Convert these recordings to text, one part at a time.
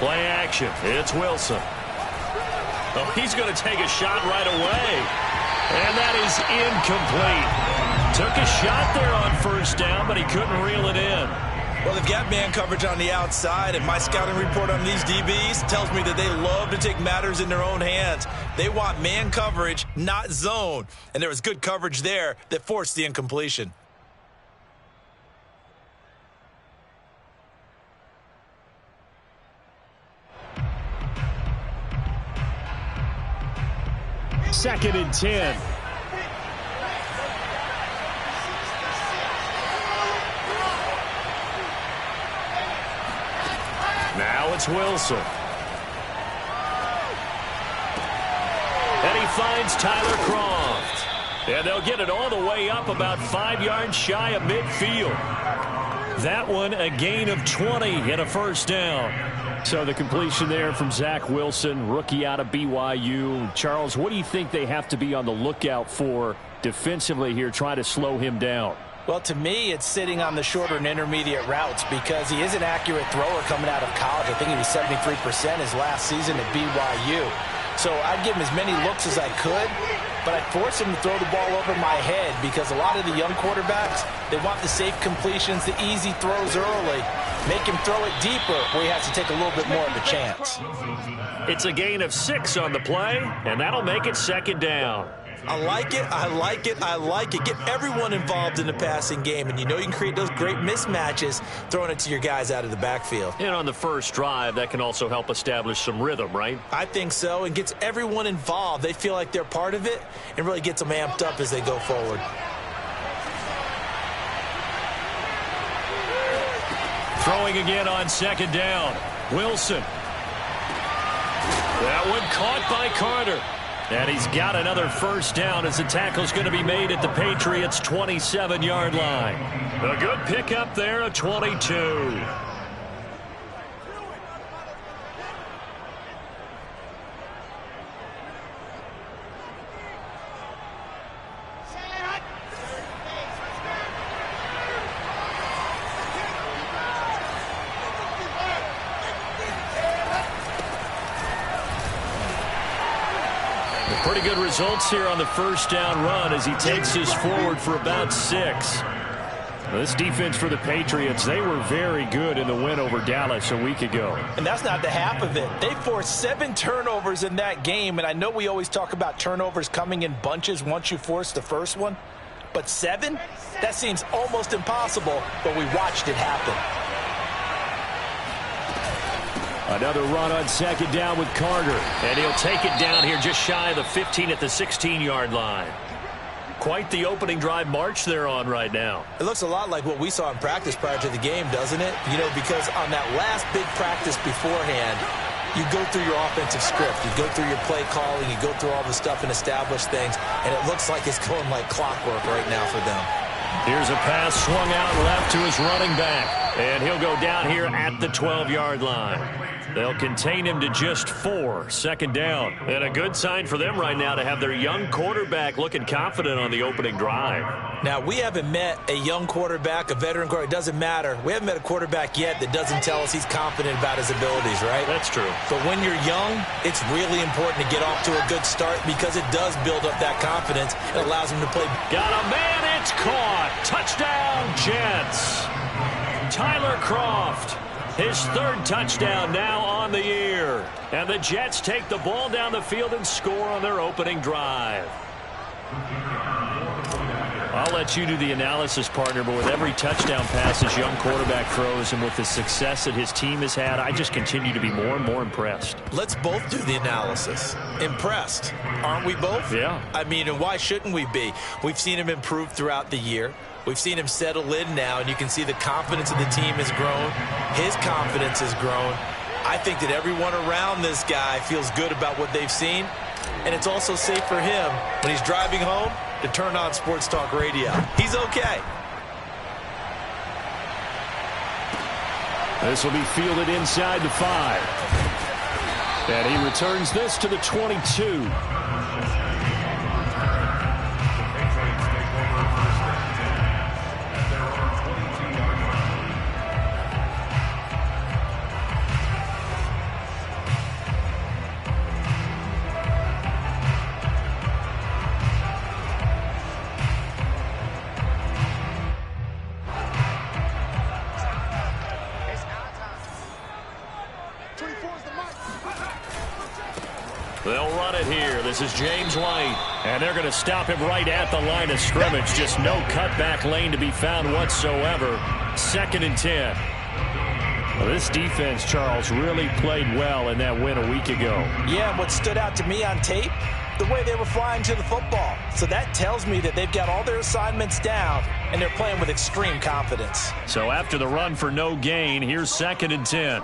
Play action. It's Wilson. Oh, he's going to take a shot right away. And that is incomplete. Took a shot there on first down, but he couldn't reel it in. Well, they've got man coverage on the outside, and my scouting report on these DBs tells me that they love to take matters in their own hands. They want man coverage, not zone. And there was good coverage there that forced the incompletion. Second and 10. Now it's Wilson. And he finds Tyler Croft. And they'll get it all the way up about 5 yards shy of midfield. That one a gain of 20 and a first down. So the completion there from Zach Wilson, rookie out of BYU. Charles, what do you think they have to be on the lookout for defensively here, trying to slow him down? Well, to me, it's sitting on the shorter and intermediate routes because he is an accurate thrower coming out of college. I think he was 73% his last season at BYU. So I'd give him as many looks as I could, but I'd force him to throw the ball over my head because a lot of the young quarterbacks, they want the safe completions, the easy throws early. Make him throw it deeper where he has to take a little bit more of a chance. It's a gain of 6 on the play, and that'll make it second down. I like it, I like it, I like it. Get everyone involved in the passing game, and you know you can create those great mismatches throwing it to your guys out of the backfield. And on the first drive, that can also help establish some rhythm, right? I think so, and gets everyone involved. They feel like they're part of it and really gets them amped up as they go forward. Throwing again on second down. Wilson. That one caught by Carter. And he's got another first down as the tackle's going to be made at the Patriots' 27-yard line. A good pickup there, a 22. Pretty good results here on the first down run as he takes us forward for about 6. This defense for the Patriots, they were very good in the win over Dallas a week ago. And that's not the half of it. They forced 7 turnovers in that game, and I know we always talk about turnovers coming in bunches once you force the first one, but 7? That seems almost impossible, but we watched it happen. Another run on second down with Carter. And he'll take it down here just shy of the 15 at the 16-yard line. Quite the opening drive march they're on right now. It looks a lot like what we saw in practice prior to the game, doesn't it? You know, because on that last big practice beforehand, you go through your offensive script. You go through your play calling. You go through all the stuff and establish things. And it looks like it's going like clockwork right now for them. Here's a pass swung out left to his running back. And he'll go down here at the 12-yard line. They'll contain him to just 4. Second down. And a good sign for them right now to have their young quarterback looking confident on the opening drive. Now, we haven't met a young quarterback, a veteran quarterback. It doesn't matter. We haven't met a quarterback yet that doesn't tell us he's confident about his abilities, right? That's true. But when you're young, it's really important to get off to a good start because it does build up that confidence. It allows him to play. Got a man. It's caught. Touchdown, Jets. Tyler Croft. His 3rd touchdown now on the year. And the Jets take the ball down the field and score on their opening drive. I'll let you do the analysis, partner, but with every touchdown pass his young quarterback throws and with the success that his team has had, I just continue to be more and more impressed. Let's both do the analysis. Impressed. Aren't we both? Yeah. I mean, and why shouldn't we be? We've seen him improve throughout the year. We've seen him settle in now, and you can see the confidence of the team has grown. His confidence has grown. I think that everyone around this guy feels good about what they've seen, and it's also safe for him when he's driving home to turn on Sports Talk Radio. He's okay. This will be fielded inside the 5. And he returns this to the 22. it here. This is James White. And they're going to stop him right at the line of scrimmage. Just no cutback lane to be found whatsoever. 2nd and 10. Well, this defense, Charles, really played well in that win a week ago. Yeah, what stood out to me on tape, the way they were flying to the football. So that tells me that they've got all their assignments down, and they're playing with extreme confidence. So after the run for no gain, here's 2nd and 10.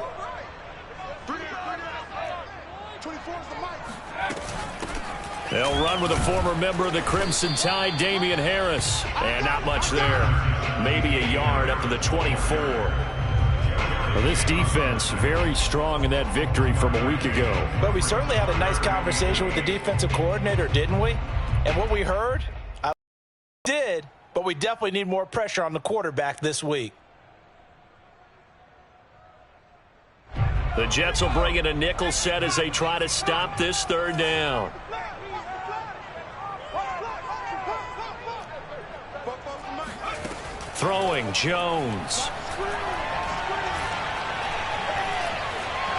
They'll run with a former member of the Crimson Tide, Damian Harris. And not much there. Maybe a yard up to the 24. Well, this defense very strong in that victory from a week ago. But we certainly had a nice conversation with the defensive coordinator, didn't we? And what we heard, I did, but we definitely need more pressure on the quarterback this week. The Jets will bring in a nickel set as they try to stop this 3rd down. Throwing, Jones.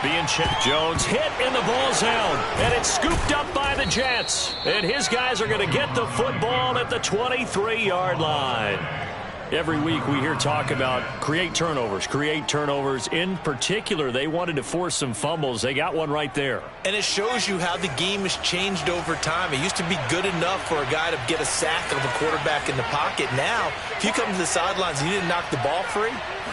Being checked. Jones hit in the ball zone. And it's scooped up by the Jets. And his guys are going to get the football at the 23-yard line. Every week we hear talk about create turnovers. In particular, they wanted to force some fumbles. They got one right there. And it shows you how the game has changed over time. It used to be good enough for a guy to get a sack of a quarterback in the pocket. Now, if you come to the sidelines and you didn't knock the ball free,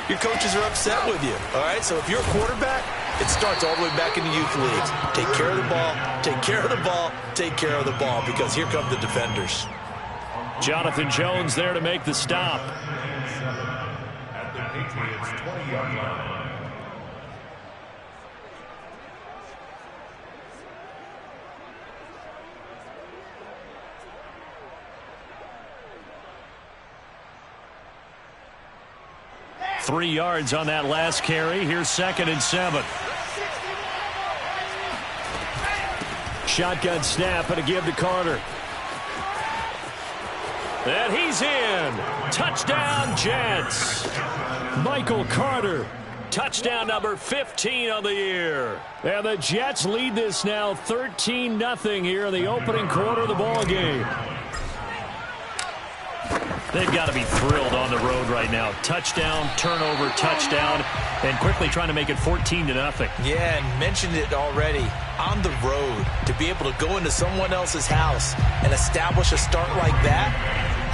your coaches are upset with you. All right, so if you're a quarterback, it starts all the way back in the youth leagues. Take care of the ball, take care of the ball, take care of the ball, because here come the defenders. Jonathan Jones there to make the stop. At the Patriots' 20-yard line. Three yards on that last carry. Here's 2nd and 7. Shotgun snap and a give to Carter. And he's in. Touchdown, Jets. Michael Carter. Touchdown number 15 on the year. And the Jets lead this now 13-0 here in the opening quarter of the ball game. They've got to be thrilled on the road right now. Touchdown, turnover, touchdown, and quickly trying to make it 14-0. Yeah, and mentioned it already. On the road, to be able to go into someone else's house and establish a start like that,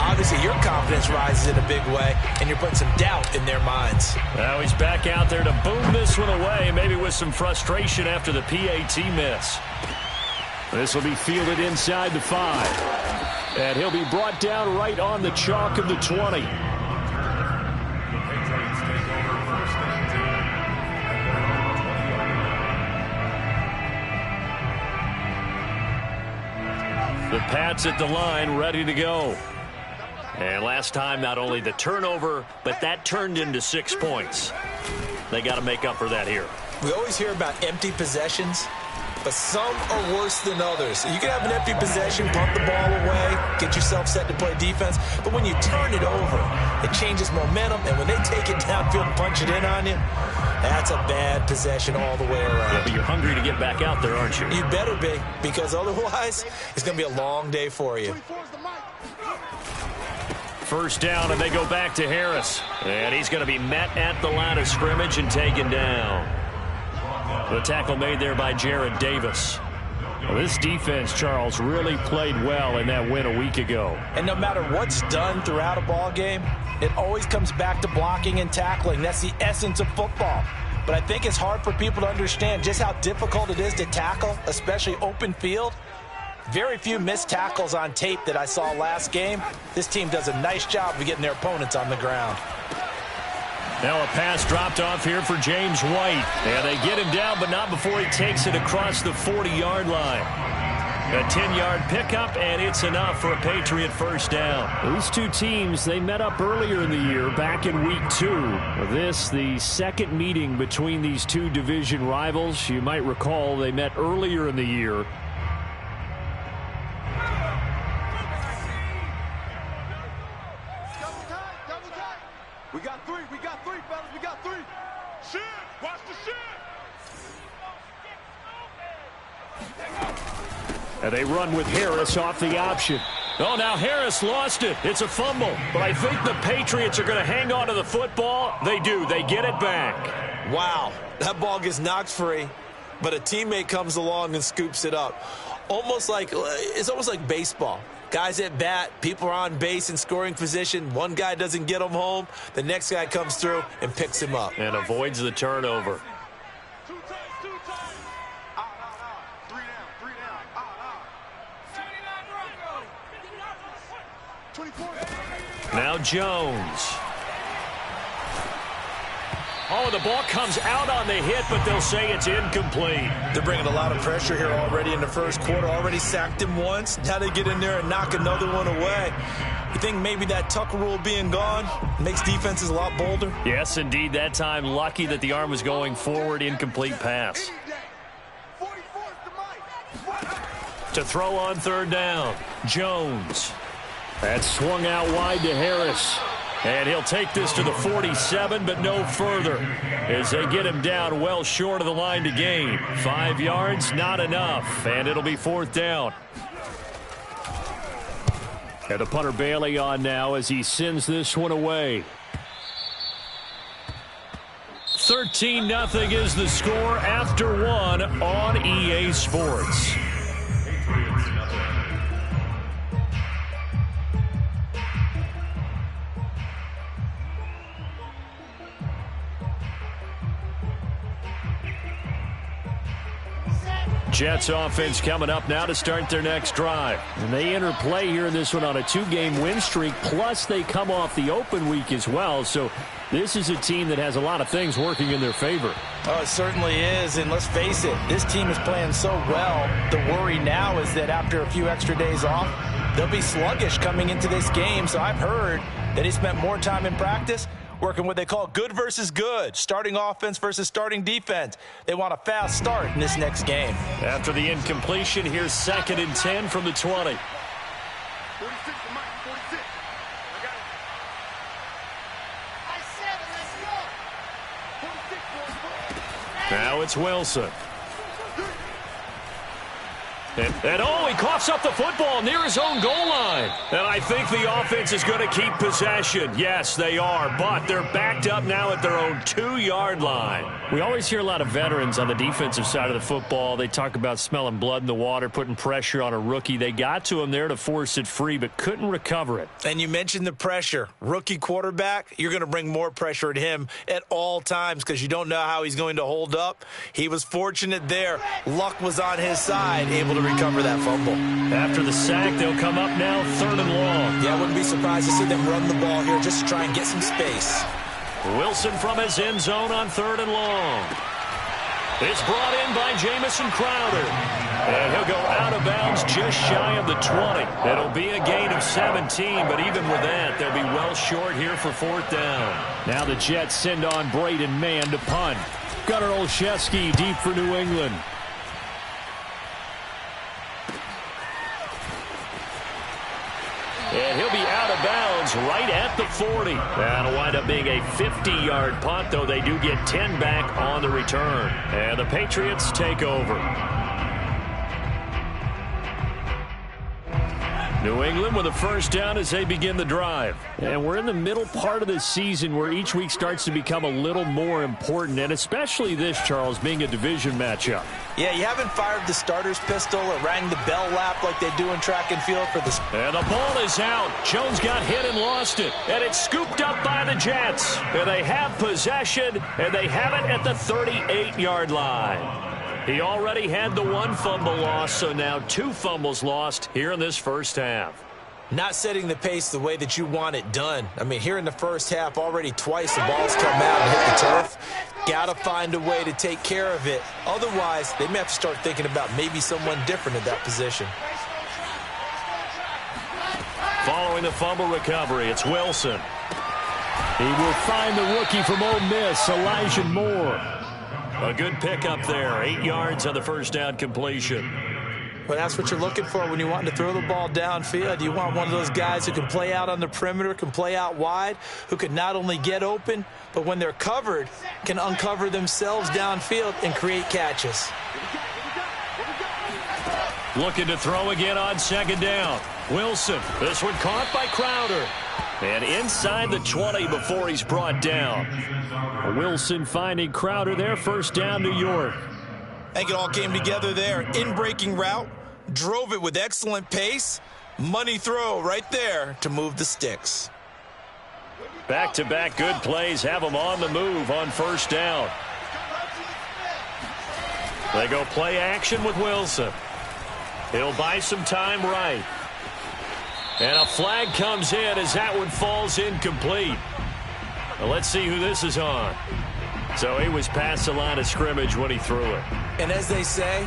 obviously your confidence rises in a big way, and you're putting some doubt in their minds. Now he's back out there to boom this one away, maybe with some frustration after the PAT miss. This will be fielded inside the 5. And he'll be brought down right on the chalk of the 20. The Pats at the line, ready to go. And last time, not only the turnover, but that turned into 6 points. They got to make up for that here. We always hear about empty possessions, but some are worse than others. You can have an empty possession, punt the ball away, get yourself set to play defense, but when you turn it over, it changes momentum, and when they take it downfield and punch it in on you, that's a bad possession all the way around. Yeah, but you're hungry to get back out there, aren't you? You better be, because otherwise, it's going to be a long day for you. First down, and they go back to Harris. And he's going to be met at the line of scrimmage and taken down. The tackle made there by Jared Davis. Well, this defense, Charles, really played well in that win a week ago. And no matter what's done throughout a ball game, it always comes back to blocking and tackling. That's the essence of football. But I think it's hard for people to understand just how difficult it is to tackle, especially open field. Very few missed tackles on tape that I saw last game. This team does a nice job of getting their opponents on the ground. Now a pass dropped off here for James White. And they get him down, but not before he takes it across the 40-yard line. A 10-yard pickup, and it's enough for a Patriot first down. These two teams, they met up earlier in the year, back in week 2. This, the second meeting between these two division rivals. You might recall they met earlier in the year. We got three, fellas, we got three. Shit, watch the shit. And they run with Harris off the option. Oh, now Harris lost it. It's a fumble. But I think the Patriots are going to hang on to the football. They do. They get it back. Wow. That ball gets knocked free, but a teammate comes along and scoops it up. It's almost like baseball. Guys at bat, people are on base in scoring position. One guy doesn't get him home. The next guy comes through and picks him up. And avoids the turnover. Now Jones. Oh, the ball comes out on the hit, but they'll say it's incomplete. They're bringing a lot of pressure here already in the first quarter. Already sacked him once. Now they get in there and knock another one away. You think maybe that Tucker rule being gone makes defenses a lot bolder? Yes, indeed. That time, lucky that the arm was going forward. Incomplete pass. To throw on third down, Jones. That's swung out wide to Harris. And he'll take this to the 47, but no further, as they get him down well short of the line to gain. 5 yards, not enough, and it'll be fourth down. And the punter Bailey on now as he sends this one away. 13-0 is the score after one on EA Sports. Jets offense coming up now to start their next drive. And they enter play here in this one on a 2-game win streak, plus they come off the open week as well. So this is a team that has a lot of things working in their favor. Oh, it certainly is, and let's face it, this team is playing so well. The worry now is that after a few extra days off, they'll be sluggish coming into this game. So I've heard that he spent more time in practice working what they call good versus good, starting offense versus starting defense. They want a fast start in this next game. After the incompletion, here's 2nd and 10 from the 20. 46 for Mike, 46. I got it. I said, let's go. 46 for Now it's Wilson. And oh, he coughs up the football near his own goal line. And I think the offense is going to keep possession. Yes, they are, but they're backed up now at their own 2-yard line. We always hear a lot of veterans on the defensive side of the football. They talk about smelling blood in the water, putting pressure on a rookie. They got to him there to force it free, but couldn't recover it. And you mentioned the pressure. Rookie quarterback, you're going to bring more pressure at him at all times because you don't know how he's going to hold up. He was fortunate there. Luck was on his side, able to recover that fumble. After the sack, they'll come up now 3rd and long. Yeah, I wouldn't be surprised to see them run the ball here just to try and get some space. Wilson from his end zone on 3rd and long. It's brought in by Jamison Crowder. And he'll go out of bounds just shy of the 20. It'll be a gain of 17, but even with that, they'll be well short here for 4th down. Now the Jets send on Braden Mann to punt. Gunnar Olszewski deep for New England. And he'll be out of bounds right at the 40. That'll wind up being a 50-yard punt, though they do get 10 back on the return. And the Patriots take over. New England with a first down as they begin the drive. And we're in the middle part of the season where each week starts to become a little more important, and especially this, Charles, being a division matchup. Yeah, you haven't fired the starter's pistol or rang the bell lap like they do in track and field for the... And the ball is out. Jones got hit and lost it. And it's scooped up by the Jets. And they have possession, and they have it at the 38-yard line. He already had the 1 fumble loss, so now 2 fumbles lost here in this first half. Not setting the pace the way that you want it done. I mean, here in the first half, already twice the ball's come out and hit the turf. Got to find a way to take care of it. Otherwise, they may have to start thinking about maybe someone different at that position. Following the fumble recovery, it's Wilson. He will find the rookie from Ole Miss, Elijah Moore. A good pickup there, 8 yards on the first down completion. Well, that's what you're looking for when you want to throw the ball downfield. You want one of those guys who can play out on the perimeter, can play out wide, who can not only get open, but when they're covered, can uncover themselves downfield and create catches. Looking to throw again on second down. Wilson. This one caught by Crowder. And inside the 20 before he's brought down. Wilson finding Crowder there. First down, New York. I think it all came together there. In-breaking route. Drove it with excellent pace. Money throw right there to move the sticks. Back-to-back good plays have them on the move on first down. They go play action with Wilson. He'll buy some time right. And a flag comes in as that one falls incomplete. Well, let's see who this is on. So he was past the line of scrimmage when he threw it. And as they say,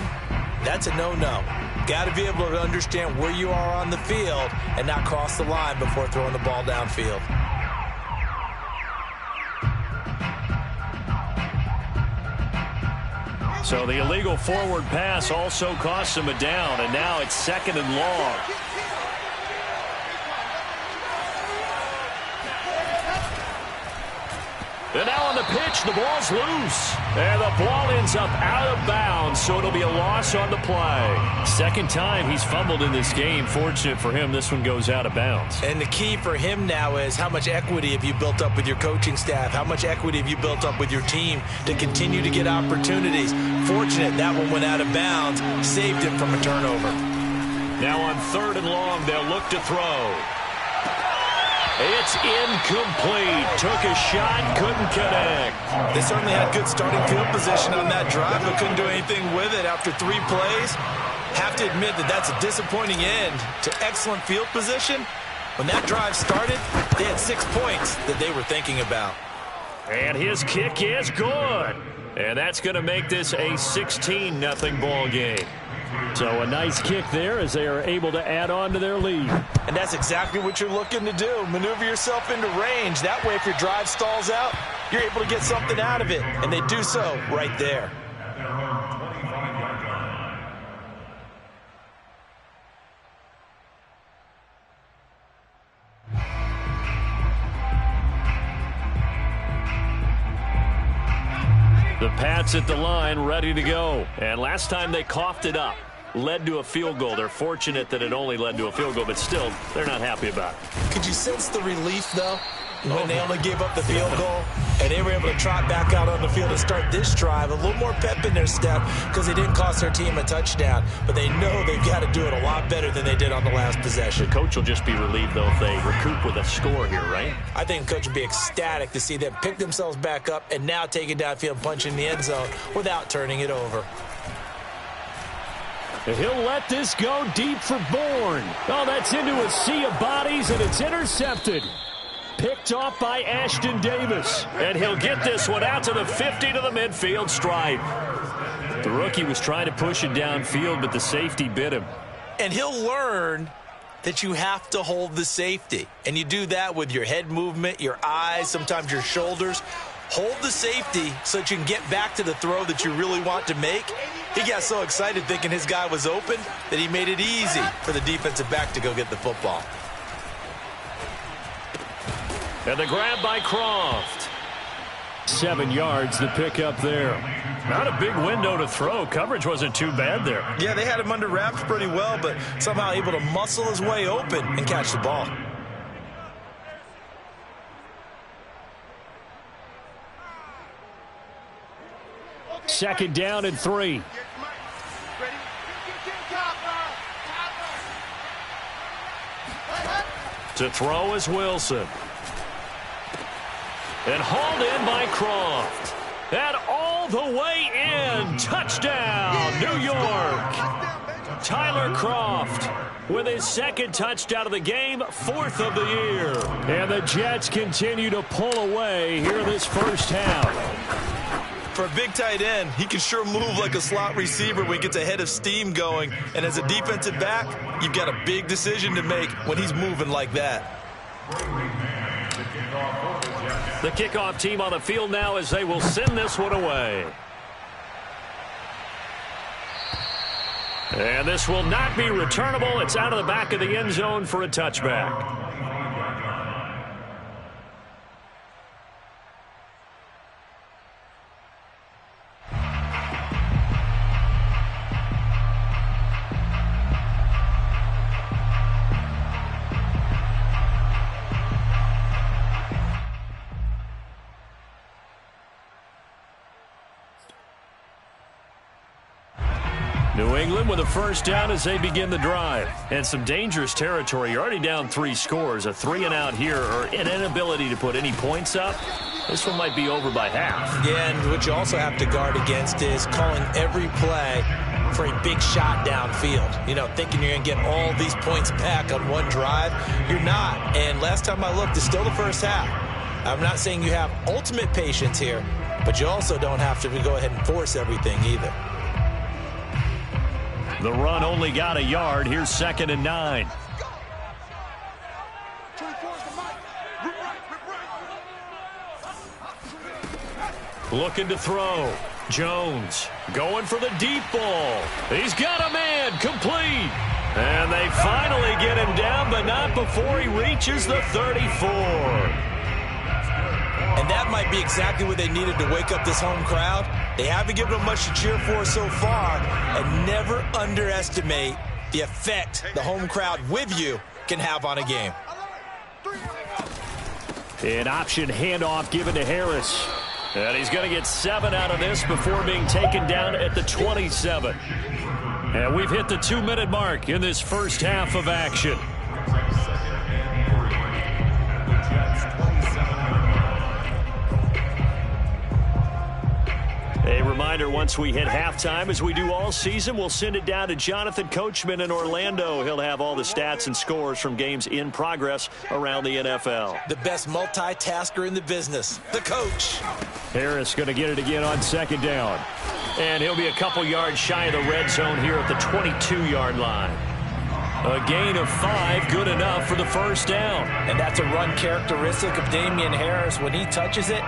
that's a no-no. Got to be able to understand where you are on the field and not cross the line before throwing the ball downfield. So the illegal forward pass also cost him a down, and now it's second and long. And now on the pitch, the ball's loose. And the ball ends up out of bounds, so it'll be a loss on the play. Second time he's fumbled in this game. Fortunate for him, this one goes out of bounds. And the key for him now is how much equity have you built up with your coaching staff? How much equity have you built up with your team to continue to get opportunities? Fortunate that one went out of bounds, saved him from a turnover. Now on third and long, they'll look to throw. It's incomplete. Took a shot, couldn't connect. They certainly had good starting field position on that drive, but couldn't do anything with it after 3 plays. Have to admit that that's a disappointing end to excellent field position. When that drive started, they had 6 points that they were thinking about. And his kick is good. And that's going to make this a 16-0 ball game. So a nice kick there as they are able to add on to their lead. And that's exactly what you're looking to do. Maneuver yourself into range. That way, if your drive stalls out, you're able to get something out of it. And they do so right there. The Pats at the line, ready to go. And last time they coughed it up, led to a field goal. They're fortunate that it only led to a field goal, but still, they're not happy about it. Could you sense the relief, though, when they only gave up the field goal? And they were able to trot back out on the field and start this drive. A little more pep in their step because they didn't cost their team a touchdown. But they know they've got to do it a lot better than they did on the last possession. The coach will just be relieved, though, if they recoup with a score here, right? I think the coach will be ecstatic to see them pick themselves back up and now take it downfield and punch in the end zone without turning it over. And he'll let this go deep for Bourne. Oh, that's into a sea of bodies, and it's intercepted. Picked off by Ashton Davis. And he'll get this one out to the 50 to the midfield stripe. The rookie was trying to push it downfield, but the safety bit him. And he'll learn that you have to hold the safety. And you do that with your head movement, your eyes, sometimes your shoulders. Hold the safety so that you can get back to the throw that you really want to make. He got so excited thinking his guy was open that he made it easy for the defensive back to go get the football. And the grab by Croft. 7 yards, the pickup there. Not a big window to throw. Coverage wasn't too bad there. Yeah, they had him under wraps pretty well, but somehow able to muscle his way open and catch the ball. Second down and 3. To throw is Wilson. And hauled in by Croft. And all the way in. Touchdown, New York. Tyler Croft with his second touchdown of the game, 4th of the year. And the Jets continue to pull away here this first half. For a big tight end, he can sure move like a slot receiver when he gets a head of steam going. And as a defensive back, you've got a big decision to make when he's moving like that. The kickoff team on the field now as they will send this one away. And this will not be returnable. It's out of the back of the end zone for a touchback. New England with a first down as they begin the drive. And some dangerous territory. You're already down 3 scores. A 3-and-out here or an inability to put any points up. This one might be over by half. Yeah, and what you also have to guard against is calling every play for a big shot downfield. You know, thinking you're going to get all these points back on one drive. You're not. And last time I looked, it's still the first half. I'm not saying you have ultimate patience here, but you also don't have to go ahead and force everything either. The run only got a yard. Here's 2nd and 9. Looking to throw. Jones going for the deep ball. He's got a man. Complete. And they finally get him down, but not before he reaches the 34. And that might be exactly what they needed to wake up this home crowd. They haven't given them much to cheer for so far. And never underestimate the effect the home crowd with you can have on a game. An option handoff given to Harris. And he's going to get 7 out of this before being taken down at the 27. And we've hit the 2-minute mark in this first half of action. A reminder, once we hit halftime, as we do all season, we'll send it down to Jonathan Coachman in Orlando. He'll have all the stats and scores from games in progress around the NFL. The best multitasker in the business, the coach. Harris going to get it again on 2nd down. And he'll be a couple yards shy of the red zone here at the 22-yard line. A gain of 5, good enough for the first down. And that's a run characteristic of Damian Harris. When he touches it,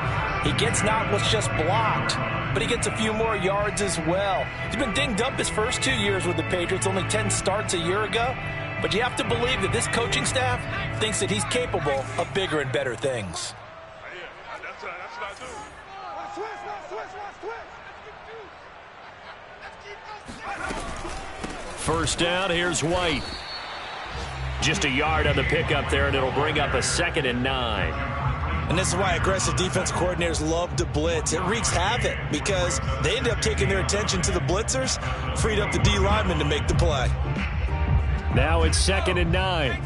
he gets not what's just blocked, but he gets a few more yards as well. He's been dinged up his first 2 years with the Patriots, only 10 starts a year ago. But you have to believe that this coaching staff thinks that he's capable of bigger and better things. First down, here's White. Just a yard on the pickup there, and it'll bring up a 2nd and 9. And this is why aggressive defense coordinators love to blitz. It wreaks havoc because they end up taking their attention to the blitzers, freed up the D lineman to make the play. Now it's 2nd and 9.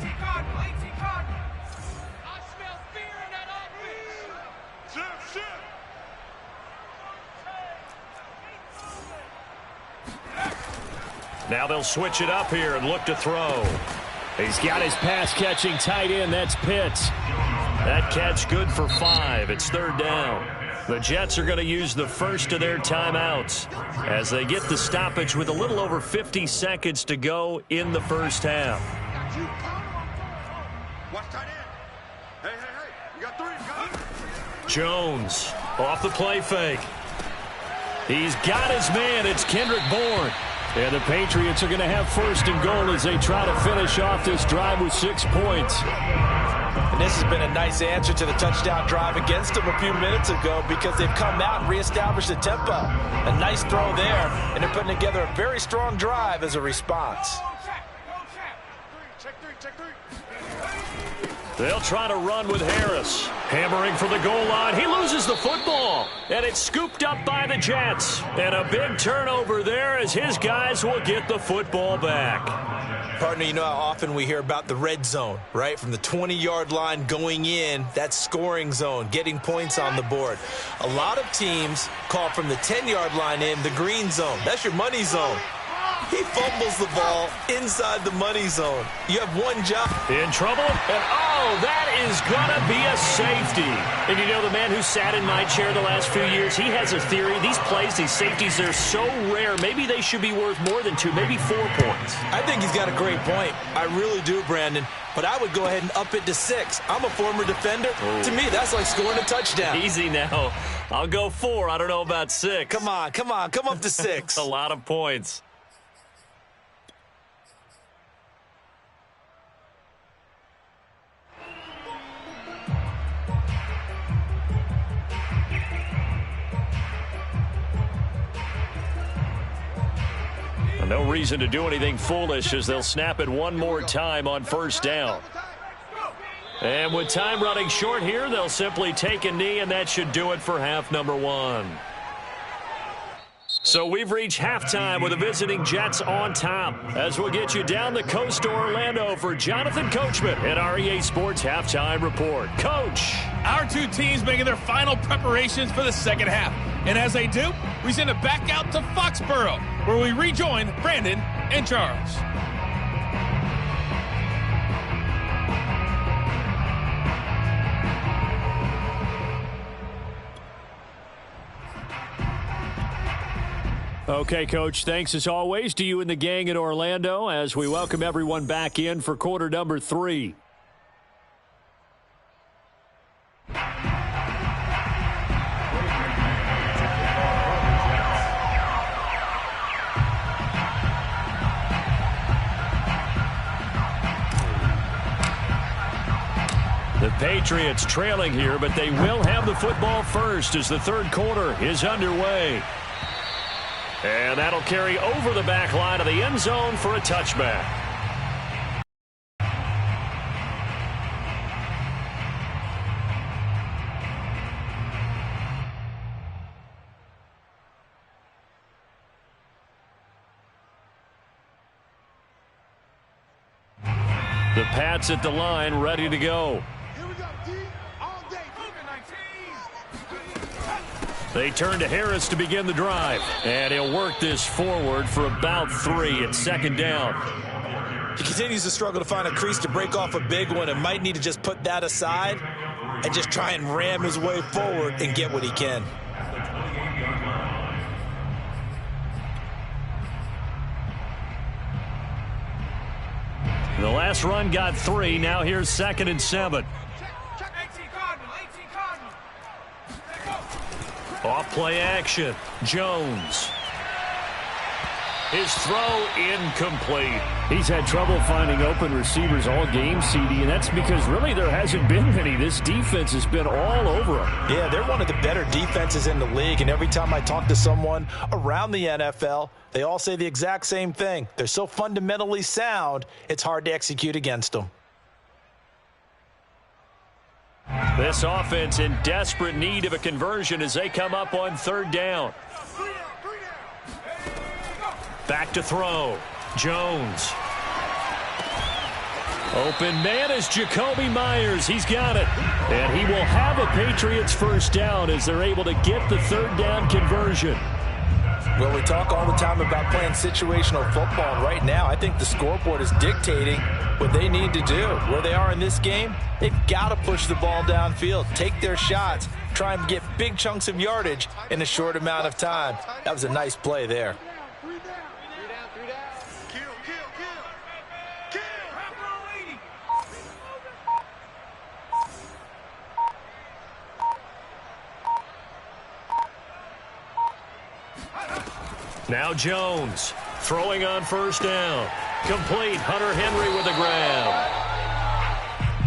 Now they'll switch it up here and look to throw. He's got his pass-catching tight end. That's Pitts. That catch good for 5. It's 3rd down. The Jets are going to use the first of their timeouts as they get the stoppage with a little over 50 seconds to go in the first half. Jones off the play fake. He's got his man. It's Kendrick Bourne. And the Patriots are going to have 1st and goal as they try to finish off this drive with 6 points. And this has been a nice answer to the touchdown drive against them a few minutes ago because they've come out and reestablished the tempo. A nice throw there, and they're putting together a very strong drive as a response. They'll try to run with Harris. Hammering for the goal line. He loses the football. And it's scooped up by the Jets. And a big turnover there as his guys will get the football back. Partner, you know how often we hear about the red zone, right? From the 20-yard line going in, that scoring zone, getting points on the board. A lot of teams call from the 10-yard line in the green zone. That's your money zone. He fumbles the ball inside the money zone. You have one job. In trouble, and oh, that is going to be a safety. And you know, the man who sat in my chair the last few years, he has a theory. These plays, these safeties, they're so rare. Maybe they should be worth more than 2, maybe 4 points. I think he's got a great point. I really do, Brandon. But I would go ahead and up it to 6. I'm a former defender. Ooh. To me, that's like scoring a touchdown. Easy now. I'll go 4. I don't know about 6. Come on. Come up to 6. A lot of points. No reason to do anything foolish as they'll snap it one more time on 1st down. And with time running short here, they'll simply take a knee, and that should do it for half number 1. So we've reached halftime with the visiting Jets on top. As we'll get you down the coast to Orlando for Jonathan Coachman at our EA Sports Halftime Report. Coach. Our two teams making their final preparations for the second half. And as they do, we send it back out to Foxborough, where we rejoin Brandon and Charles. Okay, Coach, thanks as always to you and the gang in Orlando as we welcome everyone back in for quarter number 3. The Patriots trailing here, but they will have the football first as the third quarter is underway. And that'll carry over the back line of the end zone for a touchback. The Pats at the line, ready to go. They turn to Harris to begin the drive. And he'll work this forward for about 3. It's second down. He continues to struggle to find a crease to break off a big one and might need to just put that aside and just try and ram his way forward and get what he can. The last run got 3. Now here's 2nd and 7. Off play action. Jones. His throw incomplete. He's had trouble finding open receivers all game, CD, and that's because really there hasn't been many. This defense has been all over him. Yeah, they're one of the better defenses in the league, and every time I talk to someone around the NFL, they all say the exact same thing. They're so fundamentally sound, it's hard to execute against them. This offense in desperate need of a conversion as they come up on 3rd down. Back to throw. Jones. Open man is Jacoby Myers. He's got it. And he will have a Patriots first down as they're able to get the 3rd down conversion. Well, we talk all the time about playing situational football. Right now, I think the scoreboard is dictating what they need to do. Where they are in this game, they've got to push the ball downfield, take their shots, try and get big chunks of yardage in a short amount of time. That was a nice play there. Now Jones throwing on 1st down. Complete. Hunter Henry with the grab.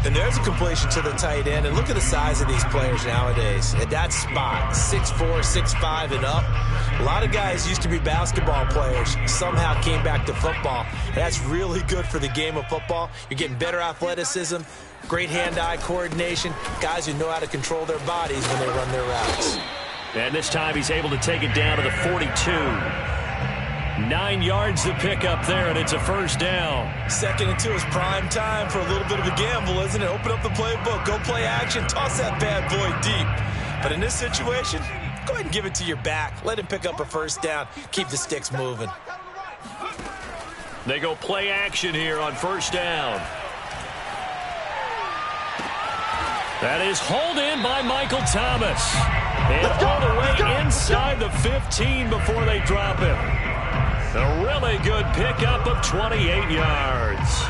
And there's a completion to the tight end. And look at the size of these players nowadays. At that spot, 6'4", 6'5", and up. A lot of guys used to be basketball players, somehow came back to football. And that's really good for the game of football. You're getting better athleticism, great hand-eye coordination, guys who know how to control their bodies when they run their routes. And this time he's able to take it down to the 42. 9 yards to pick up there, and it's a first down. 2nd and 2 is prime time for a little bit of a gamble, isn't it? Open up the playbook, go play action, toss that bad boy deep. But in this situation, go ahead and give it to your back. Let him pick up a first down. Keep the sticks moving. They go play action here on 1st down. That is hauled in by Michael Thomas. And all the way inside the 15 before they drop him. A really good pickup of 28 yards.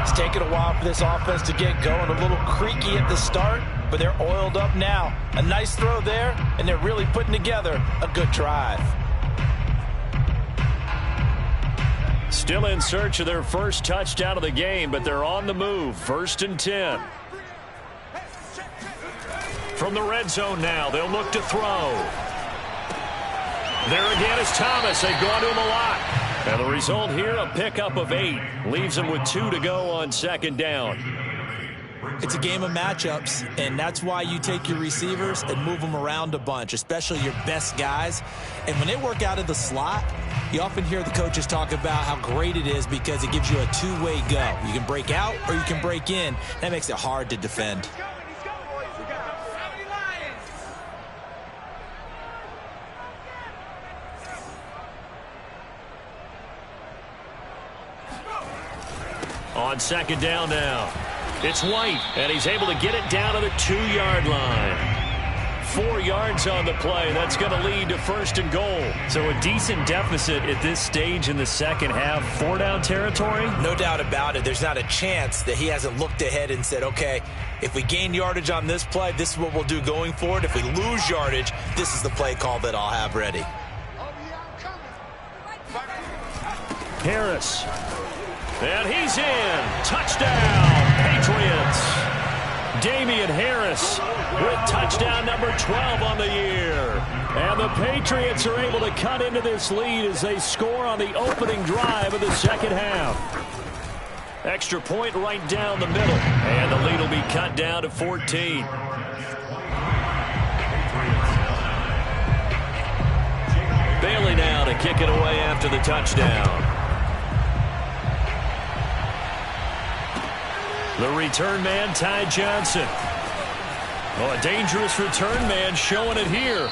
It's taken a while for this offense to get going. A little creaky at the start, but they're oiled up now. A nice throw there, and they're really putting together a good drive. Still in search of their first touchdown of the game, but they're on the move. 1st and 10. From the red zone now, they'll look to throw. There again is Thomas. They've gone to him a lot. And the result here, a pickup of 8. Leaves them with 2 to go on 2nd down. It's a game of matchups, and that's why you take your receivers and move them around a bunch, especially your best guys. And when they work out of the slot, you often hear the coaches talk about how great it is because it gives you a two-way go. You can break out or you can break in. That makes it hard to defend. On second down now, it's White, and he's able to get it down to the 2-yard line. 4 yards on the play. That's going to lead to first and goal. So a decent deficit at this stage in the second half. 4-down territory? No doubt about it. There's not a chance that he hasn't looked ahead and said, okay, if we gain yardage on this play, this is what we'll do going forward. If we lose yardage, this is the play call that I'll have ready. Harris. And he's in. Touchdown, Patriots. Damian Harris with touchdown number 12 on the year. And the Patriots are able to cut into this lead as they score on the opening drive of the second half. Extra point right down the middle. And the lead will be cut down to 14. Bailey now to kick it away after the touchdown. The return man, Ty Johnson. Oh, a dangerous return man showing it here.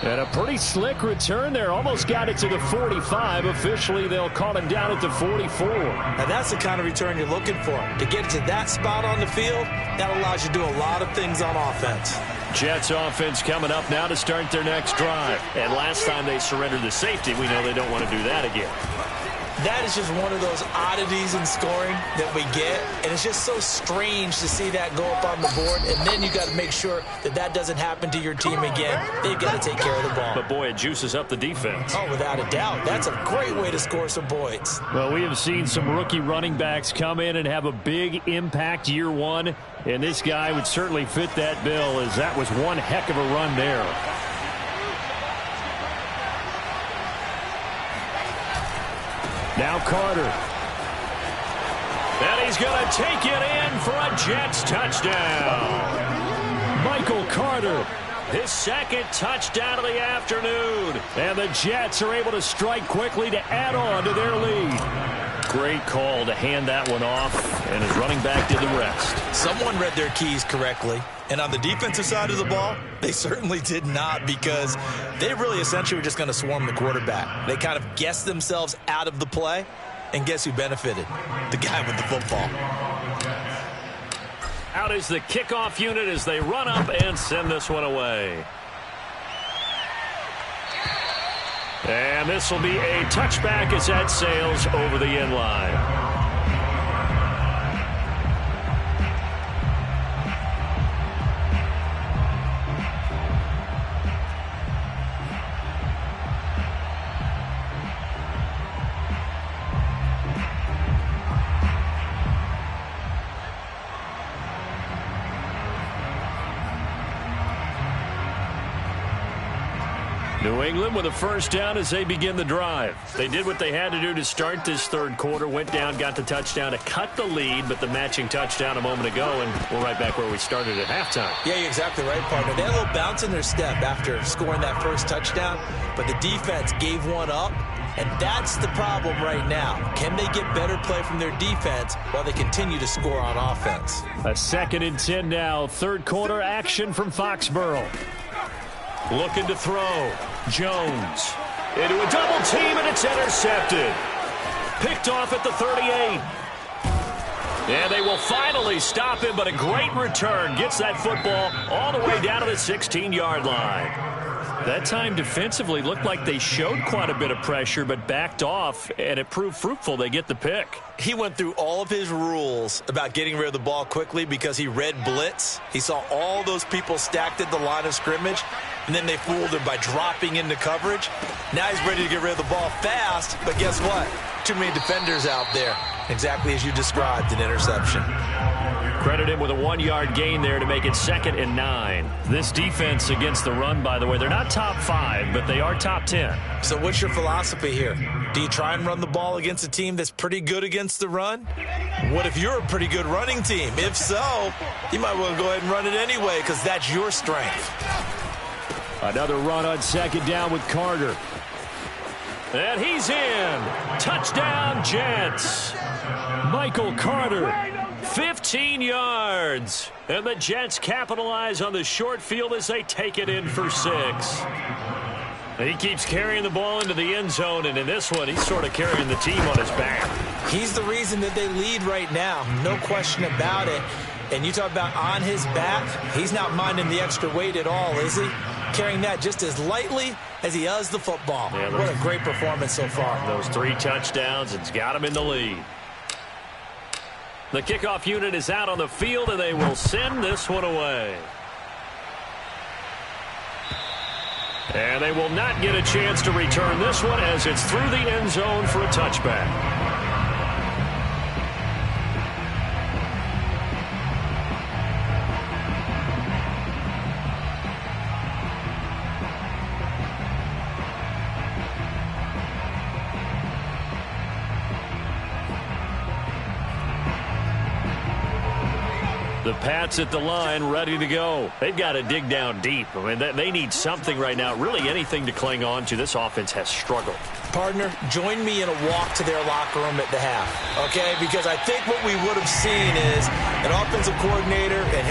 And a pretty slick return there. Almost got it to the 45. Officially, they'll call him down at the 44. Now, that's the kind of return you're looking for. To get to that spot on the field, that allows you to do a lot of things on offense. Jets offense coming up now to start their next drive. And last time they surrendered the safety, we know they don't want to do that again. That is just one of those oddities in scoring that we get, and it's just so strange to see that go up on the board, and then you got to make sure that that doesn't happen to your team again. They've got to take care of the ball. But, boy, it juices up the defense. Oh, without a doubt. That's a great way to score some points. Well, we have seen some rookie running backs come in and have a big impact year one, and this guy would certainly fit that bill, as that was one heck of a run there. Now Carter. And he's going to take it in for a Jets touchdown. Michael Carter, his second touchdown of the afternoon. And the Jets are able to strike quickly to add on to their lead. Great call to hand that one off, and his running back did the rest. Someone read their keys correctly. And on the defensive side of the ball, they certainly did not, because they really essentially were just going to swarm the quarterback. They kind of guessed themselves out of the play, and guess who benefited? The guy with the football. Out is the kickoff unit as they run up and send this one away. And this will be a touchback as that sails over the end line. New England with a first down as they begin the drive. They did what they had to do to start this third quarter, went down, got the touchdown to cut the lead, but the matching touchdown a moment ago, and we're right back where we started at halftime. Yeah, you're exactly right, partner. They had a little bounce in their step after scoring that first touchdown, but the defense gave one up, and that's the problem right now. Can they get better play from their defense while they continue to score on offense? A 2nd and 10 now, third quarter action from Foxborough. Looking to throw. Jones into a double team, and it's intercepted. Picked off at the 38. And they will finally stop him, but a great return. Gets that football all the way down to the 16-yard line. That time defensively looked like they showed quite a bit of pressure, but backed off, and it proved fruitful. They get the pick. He went through all of his rules about getting rid of the ball quickly because he read blitz. He saw all those people stacked at the line of scrimmage, and then they fooled him by dropping into coverage. Now he's ready to get rid of the ball fast, but guess what? Too many defenders out there. Exactly as you described, an interception. Credit him with a 1-yard gain there to make it 2nd and 9. This defense against the run, by the way, they're not top 5, but they are top 10. So what's your philosophy here? Do you try and run the ball against a team that's pretty good against the run? What if you're a pretty good running team? If so, you might well go ahead and run it anyway because that's your strength. Another run on 2nd down with Carter. And he's in. Touchdown, Jets. Michael Carter, 15 yards. And the Jets capitalize on the short field as they take it in for 6. He keeps carrying the ball into the end zone, and in this one, he's sort of carrying the team on his back. He's the reason that they lead right now. No question about it. And you talk about on his back, he's not minding the extra weight at all, is he? Carrying that just as lightly as he does the football. Yeah, what a great performance so far. Those 3 touchdowns, it's got him in the lead. The kickoff unit is out on the field, and they will send this one away. And they will not get a chance to return this one as it's through the end zone for a touchback. The Pats at the line, ready to go. They've got to dig down deep. I mean, they need something right now, really anything to cling on to. This offense has struggled. Partner, join me in a walk to their locker room at the half, okay? Because I think what we would have seen is an offensive coordinator and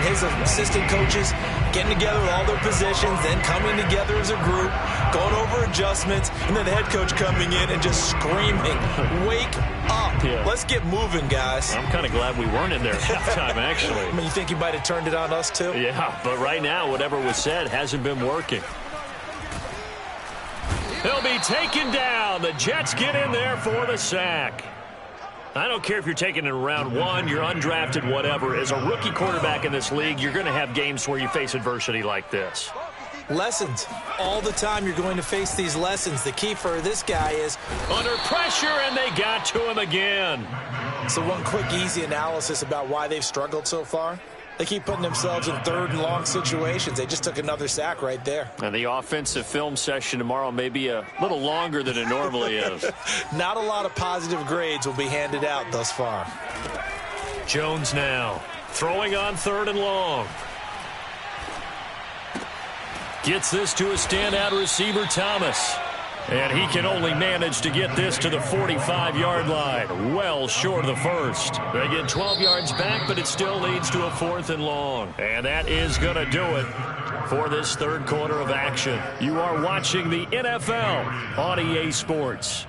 his assistant coaches getting together with all their positions, then coming together as a group, going over adjustments, and then the head coach coming in and just screaming, wake up. Yeah. Let's get moving, guys. I'm kind of glad we weren't in there at halftime, actually. I mean, you think you might have turned it on us, too? Yeah, but right now, whatever was said hasn't been working. He'll be taken down. The Jets get in there for the sack. I don't care if you're taking it in round 1, you're undrafted, whatever. As a rookie quarterback in this league, you're going to have games where you face adversity like this. Lessons. All the time you're going to face these lessons. The key for this guy is under pressure, and they got to him again. So one quick, easy analysis about why they've struggled so far. They keep putting themselves in 3rd and long situations. They just took another sack right there. And the offensive film session tomorrow may be a little longer than it normally is. Not a lot of positive grades will be handed out thus far. Jones now throwing on 3rd and long. Gets this to a standout receiver, Thomas. And he can only manage to get this to the 45-yard line. Well short of the first. They get 12 yards back, but it still leads to a 4th and long. And that is going to do it for this 3rd quarter of action. You are watching the NFL on EA Sports.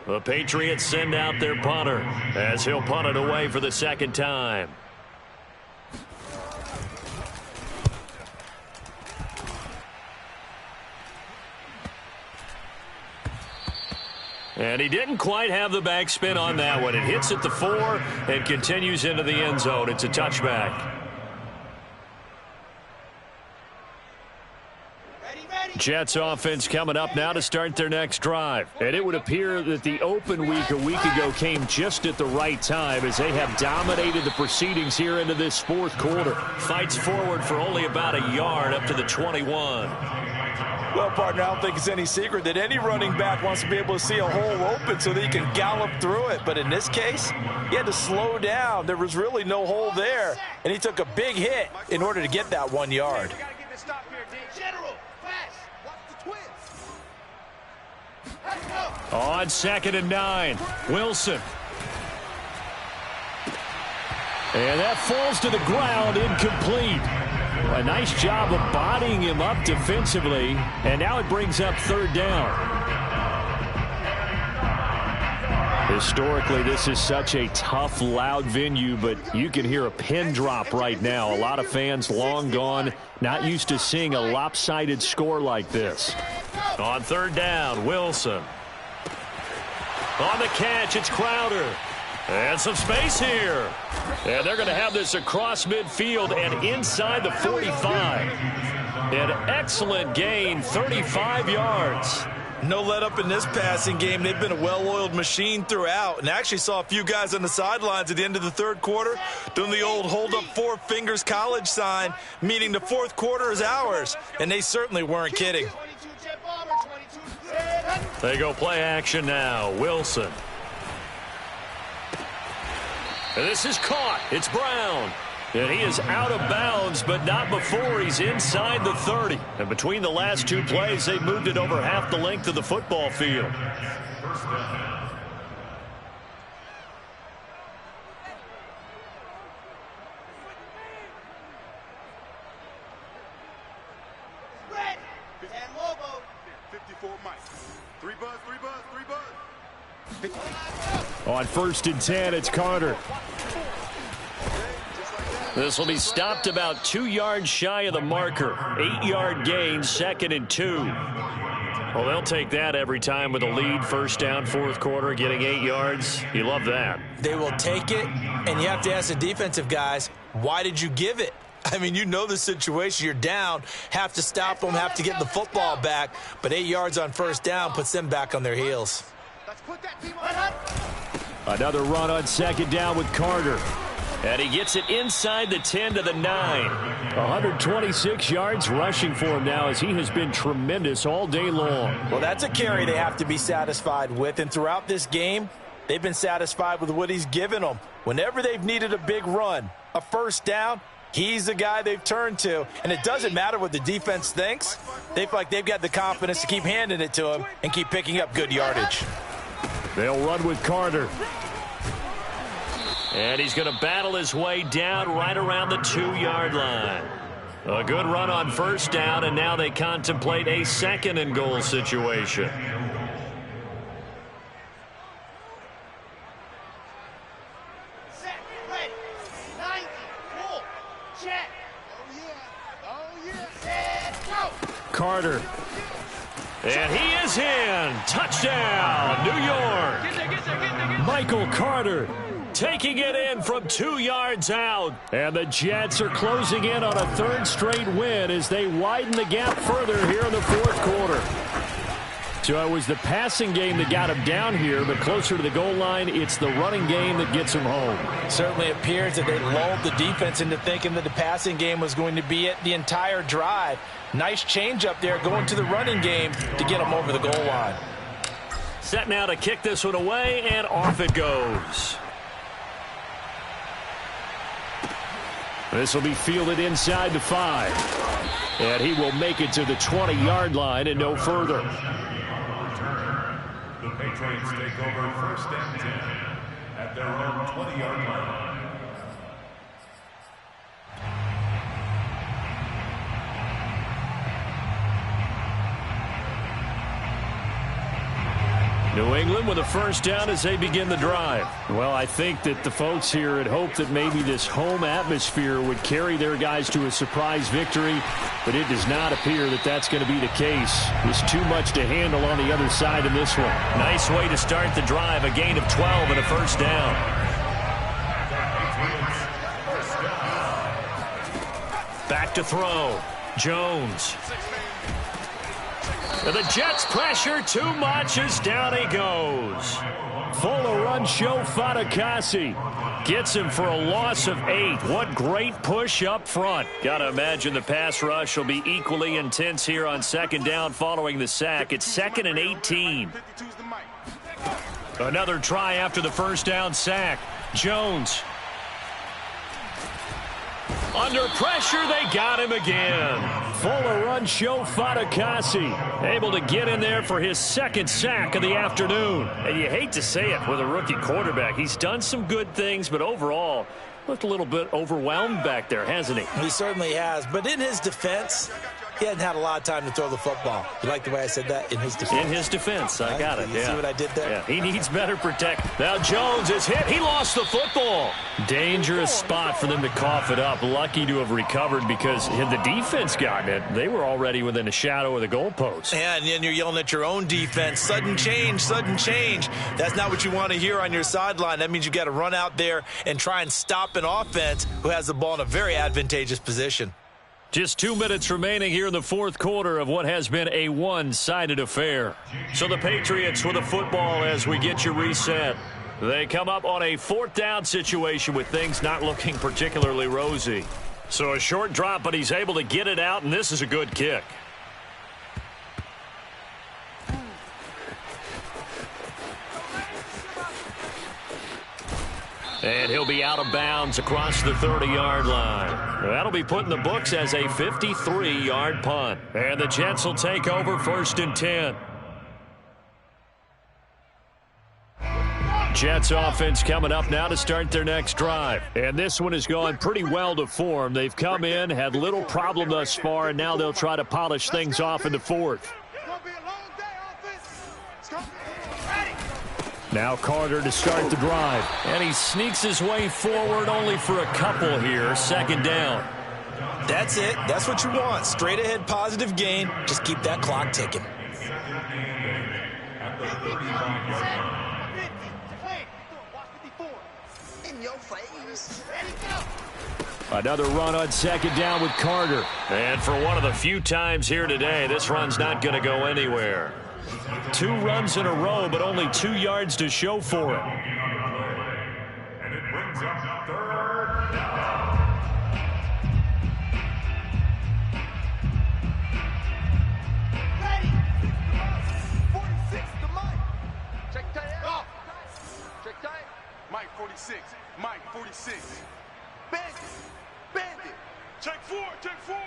The Patriots send out their punter as he'll punt it away for the 2nd time. And he didn't quite have the backspin on that one. It hits at the 4 and continues into the end zone. It's a touchback. Jets offense coming up now to start their next drive. And it would appear that the open week a week ago came just at the right time as they have dominated the proceedings here into this 4th quarter. Fights forward for only about a yard up to the 21. Well, partner, I don't think it's any secret that any running back wants to be able to see a hole open so that he can gallop through it. But in this case, he had to slow down. There was really no hole there, and he took a big hit in order to get that 1 yard. On 2nd and 9, Wilson. And that falls to the ground, incomplete. A nice job of bodying him up defensively, and now it brings up 3rd down. Historically, this is such a tough, loud venue, but you can hear a pin drop right now. A lot of fans long gone, not used to seeing a lopsided score like this. On 3rd down, Wilson. On the catch, it's Crowder. And some space here. And they're going to have this across midfield and inside the 45. An excellent gain, 35 yards. No let up in this passing game. They've been a well-oiled machine throughout. And actually saw a few guys on the sidelines at the end of the third quarter doing the old hold up four fingers college sign, meaning the fourth quarter is ours. And they certainly weren't kidding. They go play action now. Wilson. And this is caught. It's Brown. And he is out of bounds, but not before he's inside the 30. And between the last two plays, they moved it over half the length of the football field. Red and Lobo. 54 Mike. 3 buzz, 3 buzz, 3 buzz. On 1st and 10, it's Carter. This will be stopped about 2 yards shy of the marker. 8-yard gain, 2nd and 2. Well, they'll take that every time with a lead. First down, fourth quarter, getting 8 yards. You love that. They will take it, and you have to ask the defensive guys, why did you give it? I mean, you know the situation. You're down, have to stop them, have to get the football back. But 8 yards on first down puts them back on their heels. Another run on 2nd down with Carter. And he gets it inside the 10 to the 9. 126 yards rushing for him now as he has been tremendous all day long. Well, that's a carry they have to be satisfied with. And throughout this game, they've been satisfied with what he's given them. Whenever they've needed a big run, a first down, he's the guy they've turned to. And it doesn't matter what the defense thinks. They feel like they've got the confidence to keep handing it to him and keep picking up good yardage. They'll run with Carter. And he's going to battle his way down right around the 2-yard line. A good run on first down, and now they contemplate a 2nd and goal situation. Set, ready, 90, pull, check. Oh yeah, set, go. Carter. And he is in. Touchdown, New York. Michael Carter taking it in from 2 yards out. And the Jets are closing in on a 3rd straight win as they widen the gap further here in the fourth quarter. So it was the passing game that got him down here, but closer to the goal line, it's the running game that gets him home. Certainly appears that they lulled the defense into thinking that the passing game was going to be it the entire drive. Nice change up there going to the running game to get him over the goal line. Set now to kick this one away, and off it goes. This will be fielded inside the 5. And he will make it to the 20-yard line and no further. The Patriots take over 1st and 10 at their own 20-yard line. New England with a first down as they begin the drive. Well, I think that the folks here had hoped that maybe this home atmosphere would carry their guys to a surprise victory, but it does not appear that that's going to be the case. There's too much to handle on the other side in this one. Nice way to start the drive, a gain of 12 and a first down. Back to throw. Jones. And the Jets pressure too much as down he goes. Full run show Fatukasi. Gets him for a loss of 8. What great push up front. Got to imagine the pass rush will be equally intense here on 2nd down following the sack. It's 2nd and 18. Another try after the first down sack. Jones. Under pressure, they got him again. Fuller run show Fatukasi. Able to get in there for his 2nd sack of the afternoon. And you hate to say it with a rookie quarterback. He's done some good things, but overall, looked a little bit overwhelmed back there, hasn't he? He certainly has. But in his defense, He hadn't had a lot of time to throw the football. You like the way I said that? In his defense. In his defense. I got it. You see what I did there? Yeah, he needs better protection. Now Jones is hit. He lost the football. Dangerous spot for them to cough it up. Lucky to have recovered because had the defense gotten it, they were already within a shadow of the goalpost. Yeah, and then you're yelling at your own defense. Sudden change, sudden change. That's not what you want to hear on your sideline. That means you got to run out there and try and stop an offense who has the ball in a very advantageous position. Just 2 minutes remaining here in the fourth quarter of what has been a one-sided affair. So the Patriots with the football as we get you reset. They come up on a fourth down situation with things not looking particularly rosy. So a short drop, but he's able to get it out, and this is a good kick. And he'll be out of bounds across the 30-yard line. That'll be put in the books as a 53-yard punt. And the Jets will take over 1st and 10. Jets offense coming up now to start their next drive. And this one has gone pretty well to form. They've come in, had little problem thus far, and now they'll try to polish things off in the fourth. Now Carter to start the drive. And he sneaks his way forward only for a couple here. 2nd down. That's it. That's what you want. Straight ahead positive gain. Just keep that clock ticking. Another run on 2nd down with Carter. And for one of the few times here today, this run's not going to go anywhere. 2 runs in a row, but only 2 yards to show for it. And it brings up 3rd down. Ready. 46 to Mike. Check tight out. Check tight. Mike 46. Mike 46. Bandit. Bandit. Check 4. Check 4.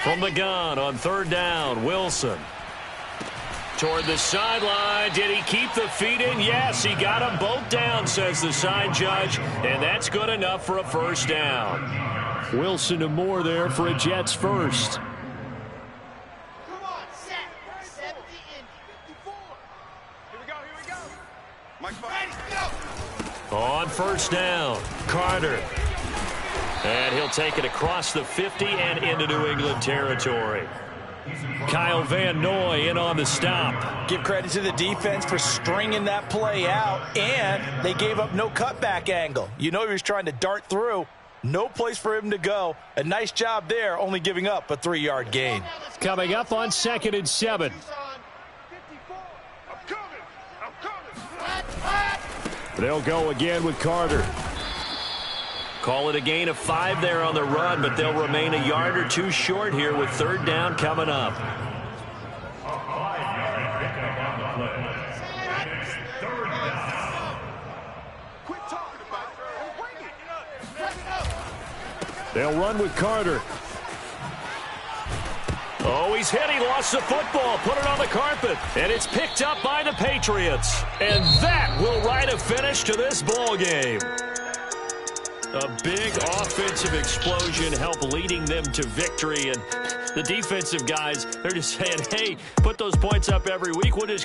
From the gun on 3rd down, Wilson. Toward the sideline. Did he keep the feet in? Yes, he got them both down, says the side judge. And that's good enough for a 1st down. Wilson and Moore there for a Jets first. Come on, set. 70 in 54. Here we go, here we go. Mike 5. On 1st down, Carter. And he'll take it across the 50 and into New England territory. Kyle Van Noy in on the stop. Give credit to the defense for stringing that play out, and they gave up no cutback angle. You know he was trying to dart through. No place for him to go. A nice job there, only giving up a 3-yard gain. Coming up on 2nd and 7. I'm coming. They'll go again with Carter. Call it a gain of 5 there on the run, but they'll remain a yard or 2 short here with 3rd down coming up. A 5-yard pickup on the play. It's 3rd down. Quit talking about it. Bring it. They'll run with Carter. Oh, he's hit. He lost the football. Put it on the carpet. And it's picked up by the Patriots. And that will write a finish to this ball game. A big offensive explosion helped leading them to victory. And the defensive guys, they're just saying, hey, put those points up every week. We'll just